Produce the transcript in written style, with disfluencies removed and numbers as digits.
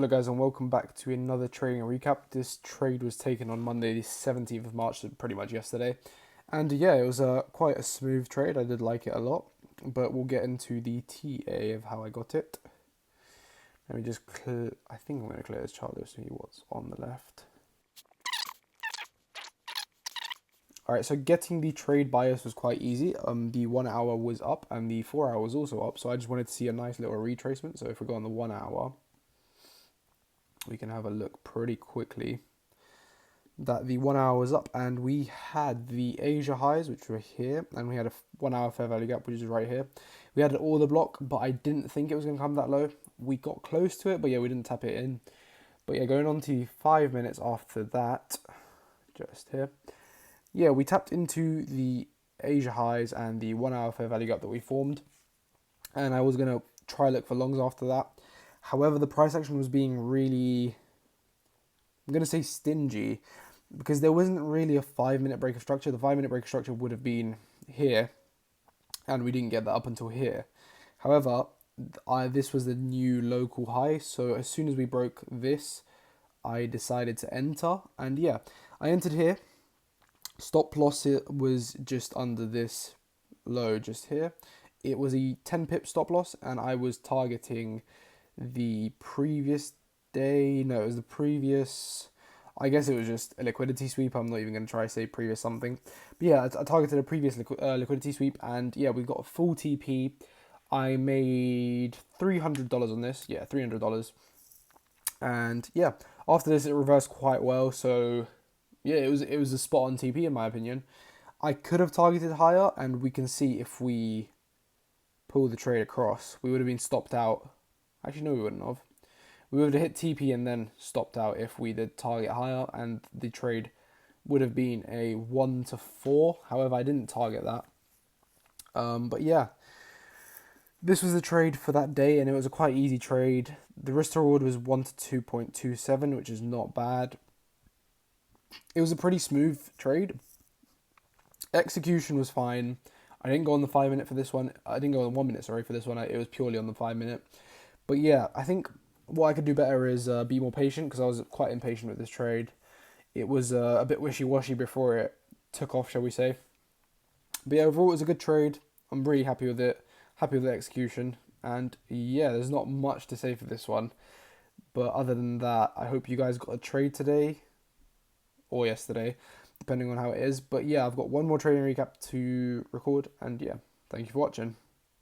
Hello guys and welcome back to another trading recap. This trade was taken on Monday the 17th of March, so pretty much yesterday. And yeah, it was quite a smooth trade. I did like it a lot, but we'll get into the TA of how I got it. Let me just clear, I think I'm going to clear this chart to see what's on the left. Alright, so getting the trade bias was quite easy. The 1 hour was up and the 4 hour was also up, so I just wanted to see a nice little retracement. So if we go on the 1 hour, we can have a look pretty quickly that the 1 hour was up, and we had the Asia highs, which were here, and we had a 1 hour fair value gap, which is right here. We had an order block, but I didn't think it was going to come that low. We got close to it, but yeah, we didn't tap it in. But yeah, going on to 5 minutes after that, just here, yeah, we tapped into the Asia highs and the 1 hour fair value gap that we formed, and I was going to try look for longs after that. However, the price action was being really, I'm going to say stingy, because there wasn't really a 5 minute break of structure. The 5 minute break of structure would have been here, and we didn't get that up until here. However, this was the new local high, so as soon as we broke this, I decided to enter, and yeah, I entered here. Stop loss was just under this low just here. It was a 10 pip stop loss, and I was targeting the previous day. No, it was the previous, I guess it was just a liquidity sweep. I'm not even going to try to say previous something. But yeah, I targeted a previous liquidity sweep, and yeah, we got a full TP. I made $300 on this. Yeah, $300. And yeah, after this, it reversed quite well. So yeah, it was a spot on TP in my opinion. I could have targeted higher, and we can see if we pull the trade across, we would have been stopped out. Actually, no, we wouldn't have. We would have hit TP and then stopped out if we did target higher, and the trade would have been a 1 to 4. However, I didn't target that. But yeah, this was the trade for that day, and it was a quite easy trade. The risk to reward was 1 to 2.27, which is not bad. It was a pretty smooth trade. Execution was fine. I didn't go on the 5 minute for this one. I didn't go on the 1 minute, sorry, for this one. It was purely on the 5 minute. But yeah, I think what I could do better is be more patient, because I was quite impatient with this trade. It was a bit wishy-washy before it took off, shall we say. But yeah, overall it was a good trade. I'm really happy with it. Happy with the execution. And yeah, there's not much to say for this one. But other than that, I hope you guys got a trade today or yesterday, depending on how it is. But yeah, I've got one more trading recap to record, and yeah, thank you for watching.